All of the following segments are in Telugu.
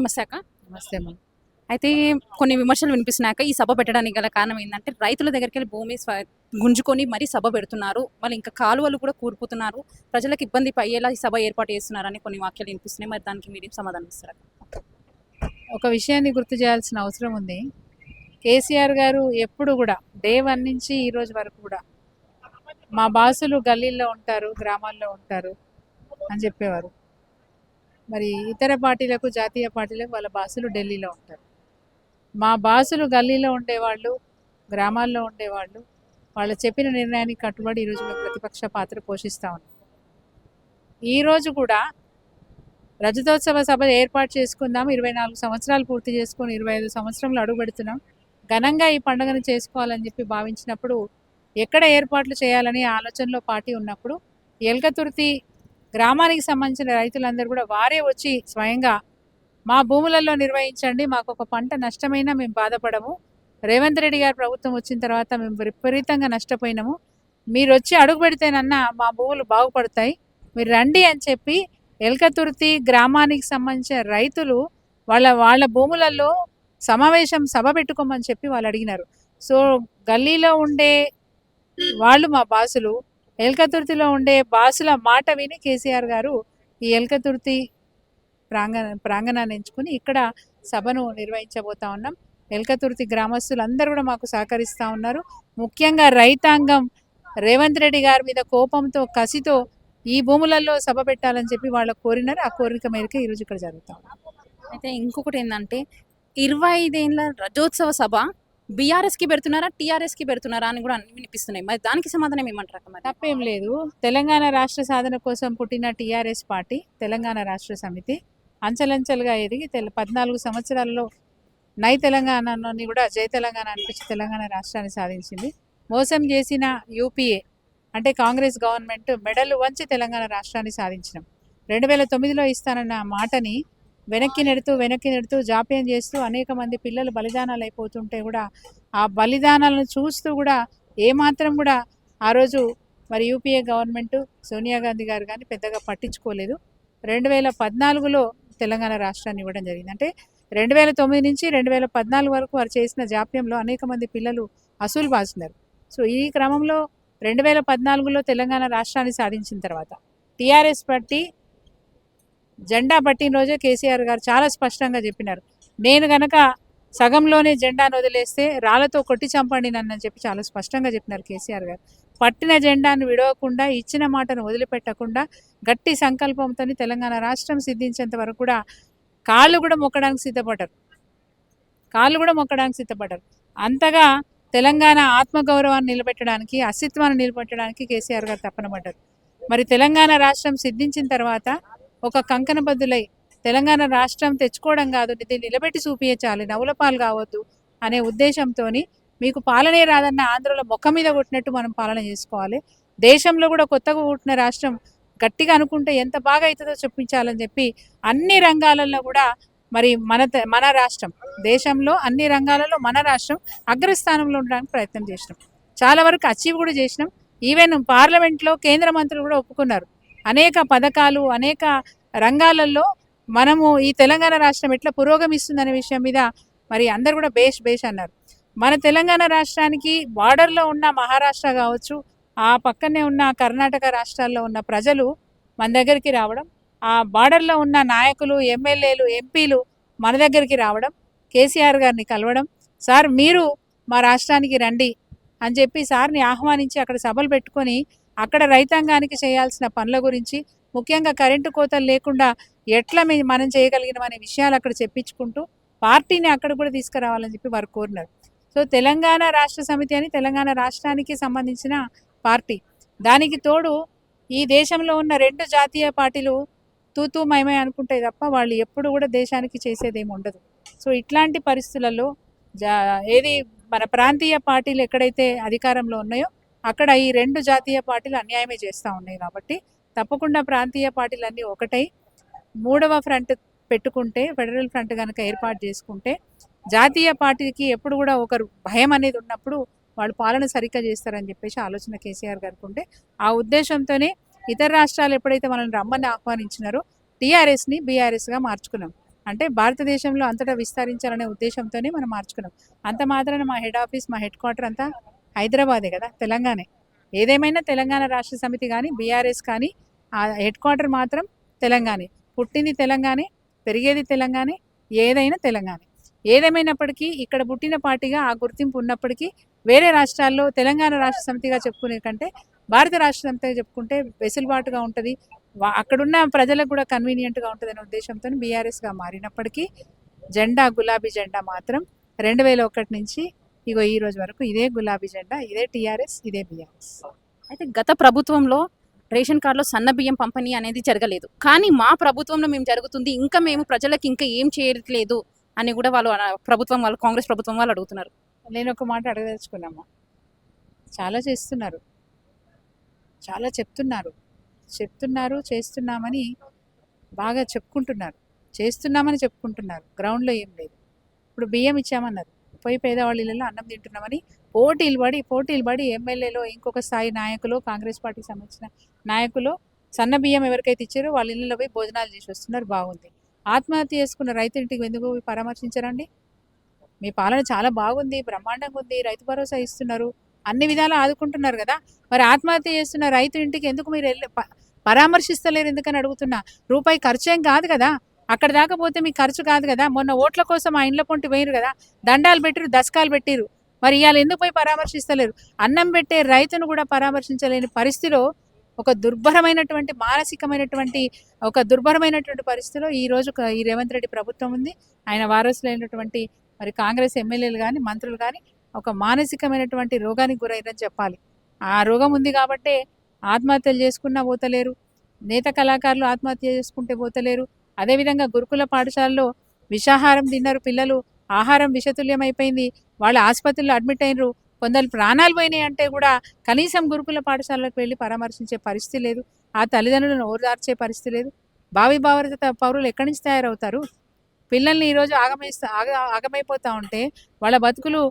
నమస్తే అక్క. నమస్తే అమ్మ. అయితే కొన్ని విమర్శలు వినిపిస్తున్నాక ఈ సభ పెట్టడానికి గల కారణం ఏంటంటే రైతుల దగ్గరికి వెళ్ళి భూమి గుంజుకొని మరీ సభ పెడుతున్నారు. వాళ్ళు ఇంకా కాలువలు కూడా కూరుపుతున్నారు. ప్రజలకు ఇబ్బంది అయ్యేలా ఈ సభ ఏర్పాటు చేస్తున్నారని కొన్ని వాక్యాలు వినిపిస్తున్నాయి. మరి దానికి మీరు సమాధానం ఇస్తారు? ఒక విషయాన్ని గుర్తు చేయాల్సిన అవసరం ఉంది. కేసీఆర్ గారు ఎప్పుడు కూడా డే 1 నుంచి ఈ రోజు వరకు కూడా మా బాసులు గల్లీల్లో ఉంటారు, గ్రామాల్లో ఉంటారు అని చెప్పేవారు. మరి ఇతర పార్టీలకు, జాతీయ పార్టీలకు వాళ్ళ బాసులు ఢిల్లీలో ఉంటారు. మా బాసులు గల్లీలో ఉండేవాళ్ళు, గ్రామాల్లో ఉండేవాళ్ళు, వాళ్ళు చెప్పిన నిర్ణయానికి కట్టుబడి ఈరోజు మేము ప్రతిపక్ష పాత్ర పోషిస్తూ ఉన్నాం. ఈరోజు కూడా రజతోత్సవ సభ ఏర్పాటు చేసుకుందాం, 24 సంవత్సరాలు పూర్తి చేసుకొని 25 సంవత్సరంలో అడుగు పెడుతున్నాం, ఘనంగా ఈ పండుగను చేసుకోవాలని చెప్పి భావించినప్పుడు ఎక్కడ ఏర్పాట్లు చేయాలని ఆలోచనలో పార్టీ ఉన్నప్పుడు ఎల్కతుర్తి గ్రామానికి సంబంధించిన రైతులందరూ కూడా వారే వచ్చి స్వయంగా మా భూములలో నిర్వహించండి, మాకు ఒక పంట నష్టమైనా మేము బాధపడము, రేవంత్ రెడ్డి గారి ప్రభుత్వం వచ్చిన తర్వాత మేము విపరీతంగా నష్టపోయినాము, మీరు వచ్చి అడుగు పెడితేనన్నా మా భూములు బాగుపడతాయి, మీరు రండి అని చెప్పి ఎల్కతుర్తి గ్రామానికి సంబంధించిన రైతులు వాళ్ళ భూములలో సభ పెట్టుకోమని చెప్పి వాళ్ళు అడిగినారు. సో గల్లీలో ఉండే వాళ్ళు మా బాసులు, ఎల్కతుర్తిలో ఉండే బాసుల మాట విని కేసీఆర్ గారు ఈ ఎల్కతుర్తి ప్రాంగణాన్ని ఎంచుకుని ఇక్కడ సభను నిర్వహించబోతా ఉన్నాం. ఎల్కతుర్తి గ్రామస్తులు అందరూ కూడా మాకు సహకరిస్తూ ఉన్నారు. ముఖ్యంగా రైతాంగం రేవంత్ రెడ్డి గారి మీద కోపంతో, కసితో ఈ భూములలో సభ పెట్టాలని చెప్పి వాళ్ళు కోరినారు. ఆ కోరిక మేరకు ఈరోజు ఇక్కడ జరుగుతాం. అయితే ఇంకొకటి ఏంటంటే 25 ఏళ్ళ రజోత్సవ సభ బీఆర్ఎస్కి పెడుతున్నారా, టీఆర్ఎస్కి పెడుతున్నారా అని కూడా వినిపిస్తున్నాయి. మరి దానికి సమాధానం ఏమంటారు? మరి తప్పేం లేదు. తెలంగాణ రాష్ట్ర సాధన కోసం పుట్టిన టీఆర్ఎస్ పార్టీ, తెలంగాణ రాష్ట్ర సమితి అంచెలంచెలుగా ఎదిగి 14 సంవత్సరాలలో నై తెలంగాణని కూడా జై తెలంగాణ అనిపించి తెలంగాణ రాష్ట్రాన్ని సాధించింది. మోసం చేసిన యూపీఏ అంటే కాంగ్రెస్ గవర్నమెంట్ మెడలు వంచి తెలంగాణ రాష్ట్రాన్ని సాధించినాం. 2009లో ఇస్తానన్న మాటని వెనక్కి నెడుతూ జాప్యం చేస్తూ అనేక మంది పిల్లలు బలిదానాలు అయిపోతుంటే కూడా ఆ బలిదానాలను చూస్తూ కూడా ఏమాత్రం కూడా ఆ రోజు మరి యూపీఏ గవర్నమెంట్, సోనియా గాంధీ గారు కానీ పెద్దగా పట్టించుకోలేదు. 2014లో తెలంగాణ రాష్ట్రాన్ని ఇవ్వడం జరిగింది. అంటే 2009 నుంచి 2014 వరకు వారు చేసిన జాప్యంలో అనేక మంది పిల్లలు అసూలు బాసినారు. సో ఈ క్రమంలో 2014లో తెలంగాణ రాష్ట్రాన్ని సాధించిన తర్వాత టీఆర్ఎస్ పార్టీ జెండా పట్టిన రోజే కేసీఆర్ గారు చాలా స్పష్టంగా చెప్పినారు, నేను గనక సగంలోనే జెండాను వదిలేస్తే రాళ్లతో కొట్టి చంపండి నన్ను చెప్పి చాలా స్పష్టంగా చెప్పినారు కేసీఆర్ గారు. పట్టిన జెండాను విడవకుండా, ఇచ్చిన మాటను వదిలిపెట్టకుండా గట్టి సంకల్పంతో తెలంగాణ రాష్ట్రం సిద్ధించేంత వరకు కూడా కాళ్ళు కూడా మొక్కడానికి సిద్ధపడ్డారు. అంతగా తెలంగాణ ఆత్మగౌరవాన్ని నిలబెట్టడానికి, అస్తిత్వాన్ని నిలబెట్టడానికి కేసీఆర్ గారు తపన పడ్డారు. మరి తెలంగాణ రాష్ట్రం సిద్ధించిన తర్వాత ఒక కంకణబద్దులై తెలంగాణ రాష్ట్రం తెచ్చుకోవడం కాదు, దీన్ని నిలబెట్టి చూపించాలి, నవ్వులపాలు కావద్దు అనే ఉద్దేశంతో మీకు పాలనే రాదన్న ఆంధ్రలో ముఖం మీద కొట్టినట్టు మనం పాలన చేసుకోవాలి, దేశంలో కూడా కొత్తగా పుట్టిన రాష్ట్రం గట్టిగా అనుకుంటే ఎంత బాగా అవుతుందో చూపించాలని చెప్పి అన్ని రంగాలలో కూడా మరి మన రాష్ట్రం దేశంలో అన్ని రంగాలలో మన రాష్ట్రం అగ్రస్థానంలో ఉండడానికి ప్రయత్నం చేసినాం. చాలా వరకు అచీవ్ కూడా చేసినాం. ఈవెన్ పార్లమెంట్లో కేంద్ర మంత్రులు కూడా ఒప్పుకున్నారు. అనేక పథకాలు, అనేక రంగాలలో మనము ఈ తెలంగాణ రాష్ట్రం ఎట్లా పురోగమిస్తుందనే విషయం మీద మరి అందరు కూడా బేష్ అన్నారు. మన తెలంగాణ రాష్ట్రానికి బార్డర్లో ఉన్న మహారాష్ట్ర కావచ్చు, ఆ పక్కనే ఉన్న కర్ణాటక రాష్ట్రాల్లో ఉన్న ప్రజలు మన దగ్గరికి రావడం, ఆ బార్డర్లో ఉన్న నాయకులు, ఎమ్మెల్యేలు, ఎంపీలు మన దగ్గరికి రావడం, కేసీఆర్ గారిని కలవడం, సార్ మీరు మా రాష్ట్రానికి రండి అని చెప్పి సార్ని ఆహ్వానించి అక్కడ సభలు పెట్టుకొని అక్కడ రైతాంగానికి చేయాల్సిన పనుల గురించి, ముఖ్యంగా కరెంటు కోతలు లేకుండా ఎట్లా మనం చేయగలిగినాం అనే విషయాలు అక్కడ చెప్పించుకుంటూ పార్టీని అక్కడ కూడా తీసుకురావాలని చెప్పి వారు కోరినారు. సో తెలంగాణ రాష్ట్ర సమితి అని తెలంగాణ రాష్ట్రానికి సంబంధించిన పార్టీ, దానికి తోడు ఈ దేశంలో ఉన్న 2 జాతీయ పార్టీలు తూతూ మయమై అనుకుంటే తప్ప వాళ్ళు ఎప్పుడు కూడా దేశానికి చేసేదేమి ఉండదు. సో ఇట్లాంటి పరిస్థితులలో ఏది మన ప్రాంతీయ పార్టీలు ఎక్కడైతే అధికారంలో ఉన్నాయో అక్కడ ఈ 2 జాతీయ పార్టీలు అన్యాయమే చేస్తూ ఉన్నాయి. కాబట్టి తప్పకుండా ప్రాంతీయ పార్టీలు అన్నీ ఒకటై 3వ ఫ్రంట్ పెట్టుకుంటే, ఫెడరల్ ఫ్రంట్ కనుక ఏర్పాటు చేసుకుంటే జాతీయ పార్టీకి ఎప్పుడు కూడా ఒకరు భయం అనేది ఉన్నప్పుడు వాళ్ళు పాలన సరిగ్గా చేస్తారని చెప్పేసి ఆలోచన కేసీఆర్ గారికి ఉంటే, ఆ ఉద్దేశంతోనే ఇతర రాష్ట్రాలు ఎప్పుడైతే మనల్ని రమ్మని ఆహ్వానించినారో టీఆర్ఎస్ని బీఆర్ఎస్గా మార్చుకున్నాం. అంటే భారతదేశంలో అంతటా విస్తరించాలనే ఉద్దేశంతోనే మనం మార్చుకున్నాం. అంత మాత్రాన మా హెడ్ ఆఫీస్, మా హెడ్ క్వార్టర్ అంతా హైదరాబాదే కదా, తెలంగాణే. ఏదేమైనా తెలంగాణ రాష్ట్ర సమితి కానీ, బీఆర్ఎస్ కానీ, ఆ హెడ్ క్వార్టర్ మాత్రం తెలంగాణే. పుట్టింది తెలంగాణే, పెరిగేది తెలంగాణే, ఏదైనా తెలంగాణే. ఏదేమైనప్పటికీ ఇక్కడ పుట్టిన పార్టీగా ఆ గుర్తింపు ఉన్నప్పటికీ వేరే రాష్ట్రాల్లో తెలంగాణ రాష్ట్ర సమితిగా చెప్పుకునే కంటే భారత రాష్ట్ర సమితిగా చెప్పుకుంటే వెసులుబాటుగా ఉంటుంది, అక్కడున్న ప్రజలకు కూడా కన్వీనియంట్గా ఉంటుందనే ఉద్దేశంతో బీఆర్ఎస్గా మారినప్పటికీ జెండా గులాబీ జెండా మాత్రం 2001 నుంచి ఇగో ఈ రోజు వరకు ఇదే గులాబీ జెండా, ఇదే టీఆర్ఎస్, ఇదే బీఆర్ఎస్. అయితే గత ప్రభుత్వంలో రేషన్ కార్డులో సన్న బియ్యం పంపిణీ అనేది జరగలేదు, కానీ మా ప్రభుత్వంలో మేము జరుగుతుంది, ఇంకా మేము ప్రజలకు ఇంకా ఏం చేయట్లేదు అని కూడా వాళ్ళు ప్రభుత్వం వాళ్ళు, కాంగ్రెస్ ప్రభుత్వం వాళ్ళు అడుగుతున్నారు. నేను ఒక మాట అడగదలుచుకున్నాము. చాలా చేస్తున్నారు, చాలా చెప్తున్నారు, చేస్తున్నామని బాగా చెప్పుకుంటున్నారు, చేస్తున్నామని చెప్పుకుంటున్నారు. గ్రౌండ్లో ఏం లేదు. ఇప్పుడు బియ్యం ఇచ్చామన్నారు, పోయి పేదవాళ్ళ ఇళ్ళలో అన్నం తింటున్నామని పోటీలు పడి ఎమ్మెల్యేలో ఇంకొక స్థాయి నాయకులు, కాంగ్రెస్ పార్టీకి సంబంధించిన నాయకులు సన్న బియ్యం ఎవరికైతే ఇచ్చారో వాళ్ళ ఇళ్ళలో పోయి భోజనాలు చేసి వస్తున్నారు. బాగుంది. ఆత్మహత్య చేసుకున్న రైతుంటికి ఎందుకు పోయి పరామర్శించారండి? మీ పాలన చాలా బాగుంది, బ్రహ్మాండంగా ఉంది, రైతు భరోసా ఇస్తున్నారు, అన్ని విధాలా ఆదుకుంటున్నారు కదా, మరి ఆత్మహత్య చేస్తున్న రైతు ఇంటికి ఎందుకు మీరు పరామర్శిస్తలేరు ఎందుకని అడుగుతున్నా. రూపాయి ఖర్చు ఏం కాదు కదా, అక్కడ దాకా పోతే మీకు ఖర్చు కాదు కదా. మొన్న ఓట్ల కోసం ఆ ఇండ్ల పొంటి పోయిరు కదా, దండాలు పెట్టిరు, దశకాలు పెట్టిరు, మరి ఇవాళ ఎందుకు పోయి పరామర్శిస్తలేరు? అన్నం పెట్టే రైతును కూడా పరామర్శించలేని పరిస్థితిలో, ఒక దుర్భరమైనటువంటి పరిస్థితిలో ఈ రోజు ఈ రేవంత్ రెడ్డి ప్రభుత్వం ఉంది. ఆయన వారసులైనటువంటి మరి కాంగ్రెస్ ఎమ్మెల్యేలు కానీ, మంత్రులు కానీ ఒక మానసికమైనటువంటి రోగానికి గురైరని చెప్పాలి. ఆ రోగం ఉంది కాబట్టే ఆత్మహత్యలు చేసుకున్నా పోతలేరు, నేత కళాకారులు ఆత్మహత్య చేసుకుంటే పోతలేరు. అదేవిధంగా గురుకుల పాఠశాలలో విషాహారం తిన్నారు పిల్లలు, ఆహారం విషతుల్యం అయిపోయింది, వాళ్ళ ఆసుపత్రిలో అడ్మిట్ అయినరు, కొందరు ప్రాణాలు పోయినాయి అంటే కూడా కనీసం గురుకుల పాఠశాలకు వెళ్ళి పరామర్శించే పరిస్థితి లేదు, ఆ తల్లిదండ్రులను ఓదార్చే పరిస్థితి లేదు. భారత పౌరులు ఎక్కడి నుంచి తయారవుతారు? పిల్లల్ని ఈరోజు ఆగమైపోతూ ఉంటే, వాళ్ళ బతుకులు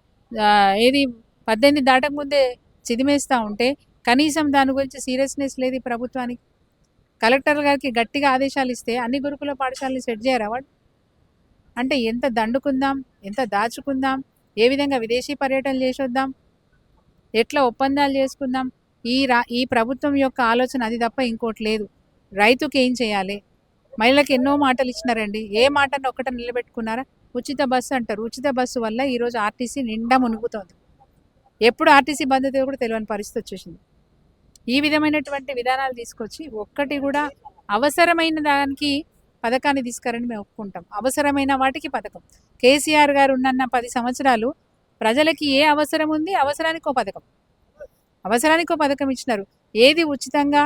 ఏది 18 దాటక ముందే చిదిమేస్తూ ఉంటే కనీసం దాని గురించి సీరియస్నెస్ లేదు ఈ ప్రభుత్వానికి. కలెక్టర్ గారికి గట్టిగా ఆదేశాలు ఇస్తే అన్ని గురుకుల పాఠశాలని సెట్ చేయరా వాడు? అంటే ఎంత దండుకుందాం, ఎంత దాచుకుందాం, ఏ విధంగా విదేశీ పర్యటనలు చేసొద్దాం, ఎట్లా ఒప్పందాలు చేసుకుందాం, ఈ ప్రభుత్వం యొక్క ఆలోచన అది తప్ప ఇంకోటి లేదు. రైతుకి ఏం చేయాలి? మహిళలకు ఎన్నో మాటలు ఇచ్చినారండి, ఏ మాటను ఒక్కట నిలబెట్టుకున్నారా? ఉచిత బస్సు అంటారు. ఉచిత బస్సు వల్ల ఈరోజు ఆర్టీసీ నిండా మునుగుతోంది. ఎప్పుడు ఆర్టీసీ బంద్ అవుతుందో కూడా తెలియని పరిస్థితి వచ్చేసింది. ఈ విధమైనటువంటి విధానాలు తీసుకొచ్చి ఒక్కటి కూడా అవసరమైన దానికి పథకాన్ని తీసుకురని మేము ఒప్పుకుంటాం. అవసరమైన వాటికి పథకం. కేసీఆర్ గారు ఉన్న 10 సంవత్సరాలు ప్రజలకి ఏ అవసరం ఉంది, అవసరానికో పథకం ఇచ్చినారు. ఏది ఉచితంగా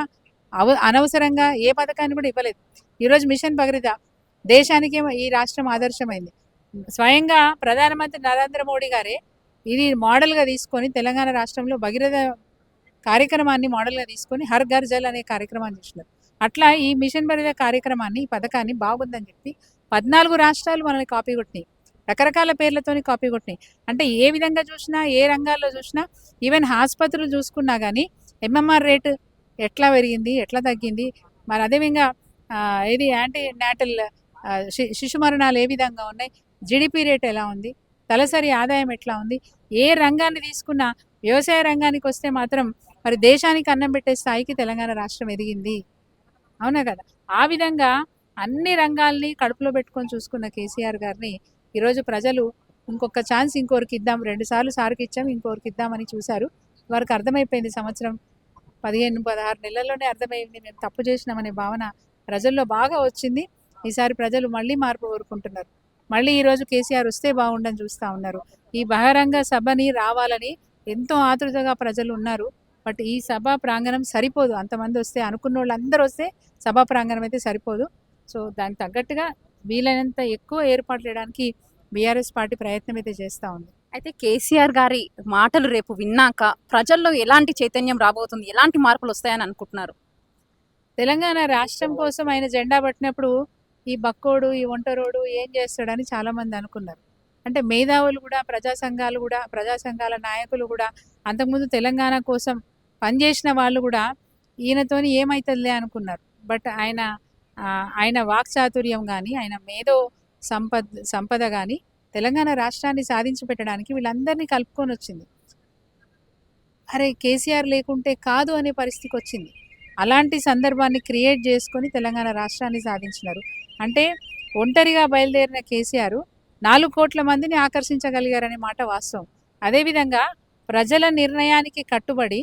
అనవసరంగా ఏ పథకాన్ని కూడా ఇవ్వలేదు. ఈరోజు మిషన్ భగీరథ దేశానికే ఈ రాష్ట్రం ఆదర్శమైంది. స్వయంగా ప్రధానమంత్రి నరేంద్ర మోడీ గారే ఇది మోడల్గా తీసుకొని తెలంగాణ రాష్ట్రంలో భగీరథ కార్యక్రమాన్ని మోడల్గా తీసుకొని హర్ ఘర్ జల్ అనే కార్యక్రమాన్ని చేసినారు. అట్లా ఈ మిషన్ భగీరథ కార్యక్రమాన్ని, ఈ పథకాన్ని బాగుందని చెప్పి 14 రాష్ట్రాలు మనల్ని కాపీ కొట్టినాయి, రకరకాల పేర్లతోని కాపీ కొట్టినాయి. అంటే ఏ విధంగా చూసినా, ఏ రంగాల్లో చూసినా, ఈవెన్ ఆసుపత్రులు చూసుకున్నా కానీ ఎంఎంఆర్ రేటు ఎట్లా పెరిగింది, ఎట్లా తగ్గింది, మరి అదేవిధంగా ఏది యాంటీ నాటల్ శిశు మరణాలు ఏ విధంగా ఉన్నాయి, జీడిపి రేట్ ఎలా ఉంది, తలసరి ఆదాయం ఎట్లా ఉంది, ఏ రంగాన్ని తీసుకున్నా వ్యవసాయ రంగానికి వస్తే మాత్రం మరి దేశానికి అన్నం పెట్టే స్థాయికి తెలంగాణ రాష్ట్రం ఎదిగింది. అవునా కదా? ఆ విధంగా అన్ని రంగాల్ని కడుపులో పెట్టుకొని చూసుకున్న కేసీఆర్ గారిని ఈరోజు ప్రజలు ఇంకొక ఛాన్స్ ఇంకోరికి ఇద్దాం, 2 సార్లు సార్కి ఇచ్చాం, ఇంకోరికి ఇద్దామని చూశారు. వారికి అర్థమైపోయింది, సంవత్సరం 15-16 నెలల్లోనే అర్థమైంది మేము తప్పు చేసినామనే భావన ప్రజల్లో బాగా వచ్చింది. ఈసారి ప్రజలు మళ్ళీ మార్పు కోరుకుంటున్నారు. మళ్ళీ ఈరోజు కేసీఆర్ వస్తే బాగుండని చూస్తూ ఉన్నారు. ఈ బహిరంగ సభని రావాలని ఎంతో ఆతృతగా ప్రజలు ఉన్నారు. బట్ ఈ సభా ప్రాంగణం సరిపోదు, అంతమంది వస్తే, అనుకున్న వాళ్ళు అందరూ వస్తే సభా ప్రాంగణం అయితే సరిపోదు. సో దానికి తగ్గట్టుగా వీలైనంత ఎక్కువ ఏర్పాట్లు చేయడానికి బీఆర్ఎస్ పార్టీ ప్రయత్నం అయితే చేస్తూ ఉంది. అయితే కేసీఆర్ గారి మాటలు రేపు విన్నాక ప్రజల్లో ఎలాంటి చైతన్యం రాబోతుంది, ఎలాంటి మార్పులు వస్తాయని అనుకుంటున్నారు? తెలంగాణ రాష్ట్రం కోసం ఆయన జెండా పట్టినప్పుడు ఈ బక్కోడు, ఈ ఒంటరోడు ఏం చేస్తాడని చాలామంది అనుకున్నారు. అంటే మేధావులు కూడా, ప్రజా సంఘాల నాయకులు కూడా, అంతకుముందు తెలంగాణ కోసం పనిచేసిన వాళ్ళు కూడా ఈయనతోని ఏమవుతుందిలే అనుకున్నారు. బట్ ఆయన వాక్చాతుర్యం కానీ, ఆయన మేధో సంపద కానీ తెలంగాణ రాష్ట్రాన్ని సాధించి పెట్టడానికి వీళ్ళందరినీ కలుపుకొని వచ్చింది. అరే కేసీఆర్ లేకుంటే కాదు అనే పరిస్థితికి వచ్చింది. అలాంటి సందర్భాన్ని క్రియేట్ చేసుకొని తెలంగాణ రాష్ట్రాన్ని సాధించినారు. అంటే ఒంటరిగా బయలుదేరిన కేసీఆర్ 4 కోట్ల మందిని ఆకర్షించగలిగారనే మాట వాస్తవం. అదేవిధంగా ప్రజల నిర్ణయానికి కట్టుబడి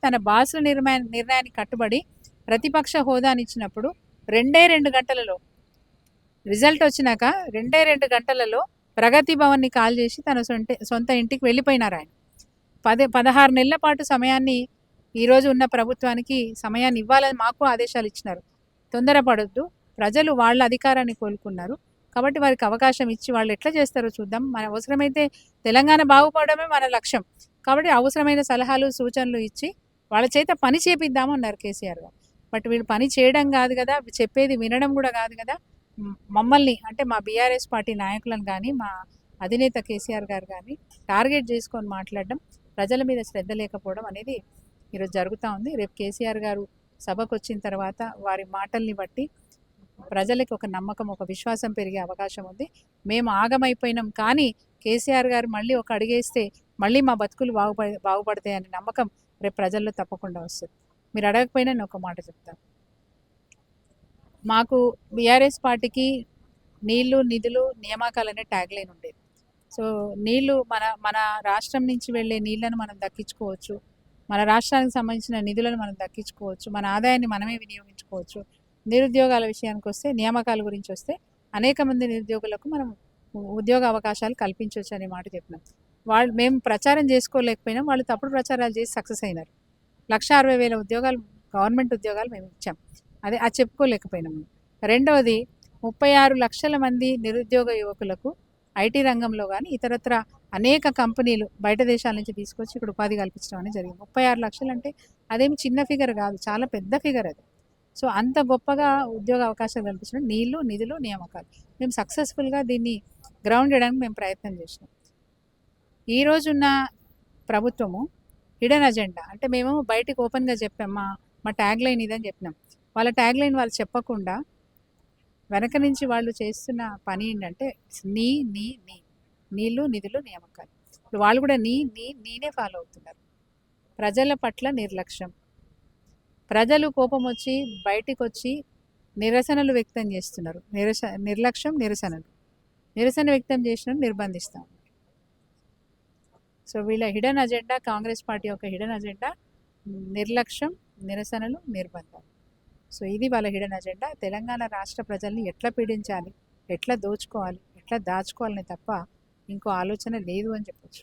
తన బాసుల నిర్ణయానికి కట్టుబడి ప్రతిపక్ష హోదానిచ్చినప్పుడు 2 గంటలలో రిజల్ట్ వచ్చినాక 2 గంటలలో ప్రగతి భవన్ని కాల్ చేసి తన సొంత ఇంటికి వెళ్ళిపోయినారు ఆయన. 16 నెలల పాటు సమయాన్ని ఈరోజు ఉన్న ప్రభుత్వానికి సమయాన్ని ఇవ్వాలని మాకు ఆదేశాలు ఇచ్చినారు. తొందరపడొద్దు, ప్రజలు వాళ్ళ అధికారాన్ని కోలుకున్నారు కాబట్టి వారికి అవకాశం ఇచ్చి వాళ్ళు ఎట్లా చేస్తారో చూద్దాం. మన అవసరమైతే తెలంగాణ బాగుపడమే మన లక్ష్యం కాబట్టి అవసరమైన సలహాలు సూచనలు ఇచ్చి వాళ్ళ చేత పని చేపిద్దాము అన్నారు కేసీఆర్ గారు. బట్ వీళ్ళు పని చేయడం కాదు కదా, చెప్పేది వినడం కూడా కాదు కదా, మమ్మల్ని అంటే మా బీఆర్ఎస్ పార్టీ నాయకులను కానీ మా అధినేత కేసీఆర్ గారు కానీ టార్గెట్ చేసుకొని మాట్లాడడం, ప్రజల మీద శ్రద్ధ లేకపోవడం అనేది ఈరోజు జరుగుతూ ఉంది. రేపు కేసీఆర్ గారు సభకు వచ్చిన తర్వాత వారి మాటల్ని బట్టి ప్రజలకు ఒక నమ్మకం, ఒక విశ్వాసం పెరిగే అవకాశం ఉంది. మేము ఆగమైపోయినాం కానీ కేసీఆర్ గారు మళ్ళీ ఒక అడిగేస్తే మళ్ళీ మా బతుకులు బాగుపడతాయి అనే నమ్మకం రేపు ప్రజల్లో తప్పకుండా వస్తుంది. మీరు అడగకపోయినా నేను ఒక మాట చెప్తాను. మాకు బీఆర్ఎస్ పార్టీకి నీళ్లు నిధులు నియామకాలు అనే ట్యాగ్ లైన్ ఉండేది. సో నీళ్లు మన రాష్ట్రం నుంచి వెళ్ళే నీళ్లను మనం దక్కించుకోవచ్చు, మన రాష్ట్రానికి సంబంధించిన నిధులను మనం దక్కించుకోవచ్చు, మన ఆదాయాన్ని మనమే వినియోగించుకోవచ్చు. నిరుద్యోగాల విషయానికి వస్తే, నియామకాల గురించి వస్తే అనేక మంది నిరుద్యోగులకు మనం ఉద్యోగ అవకాశాలు కల్పించవచ్చు అనే మాట చెప్పినాం. మేము ప్రచారం చేసుకోలేకపోయినాం, వాళ్ళు తప్పుడు ప్రచారాలు చేసి సక్సెస్ అయినారు. 1,60,000 ఉద్యోగాలు గవర్నమెంట్ ఉద్యోగాలు మేము ఇచ్చాం. అది చెప్పుకోలేకపోయినాం. రెండవది 36 లక్షల మంది నిరుద్యోగ యువకులకు ఐటీ రంగంలో కానీ ఇతరత్ర అనేక కంపెనీలు బయట దేశాల నుంచి తీసుకొచ్చి ఇక్కడ ఉపాధి కల్పించడం అనేది జరిగింది. 36 లక్షలు అంటే అదేమి చిన్న ఫిగర్ కాదు, చాలా పెద్ద ఫిగర్ అది. సో అంత గొప్పగా ఉద్యోగ అవకాశాలు కల్పించడం, నీళ్లు నిధులు నియామకాలు మేము సక్సెస్ఫుల్గా దీన్ని గ్రౌండ్ చేయడానికి మేము ప్రయత్నం చేసినాం. ఈరోజున్న ప్రభుత్వము హిడెన్ అజెండా అంటే మేము బయటికి ఓపెన్గా చెప్పాం, మా ట్యాగ్ లైన్ ఇదని చెప్పినాం. వాళ్ళ ట్యాగ్ లైన్ వాళ్ళు చెప్పకుండా వెనక నుంచి వాళ్ళు చేస్తున్న పని ఏంటంటే నీళ్లు నిధులు నియామకాలు. ఇప్పుడు వాళ్ళు కూడా నేనే ఫాలో అవుతున్నారు. ప్రజల పట్ల నిర్లక్ష్యం, ప్రజలు కోపం వచ్చి బయటికి వచ్చి నిరసనలు వ్యక్తం చేస్తున్నారు. నిరసన వ్యక్తం చేసిన నిర్బంధిస్తాం. సో వీళ్ళ హిడెన్ అజెండా, కాంగ్రెస్ పార్టీ యొక్క హిడెన్ అజెండా నిర్లక్ష్యం, నిరసనలు, నిర్బంధాలు. సో ఇది వాళ్ళ హిడెన్ అజెండా. తెలంగాణ రాష్ట్ర ప్రజల్ని ఎట్లా పీడించాలి, ఎట్లా దోచుకోవాలి, ఎట్లా దాచుకోవాలని తప్ప ఇంకో ఆలోచన లేదు అని చెప్పొచ్చు.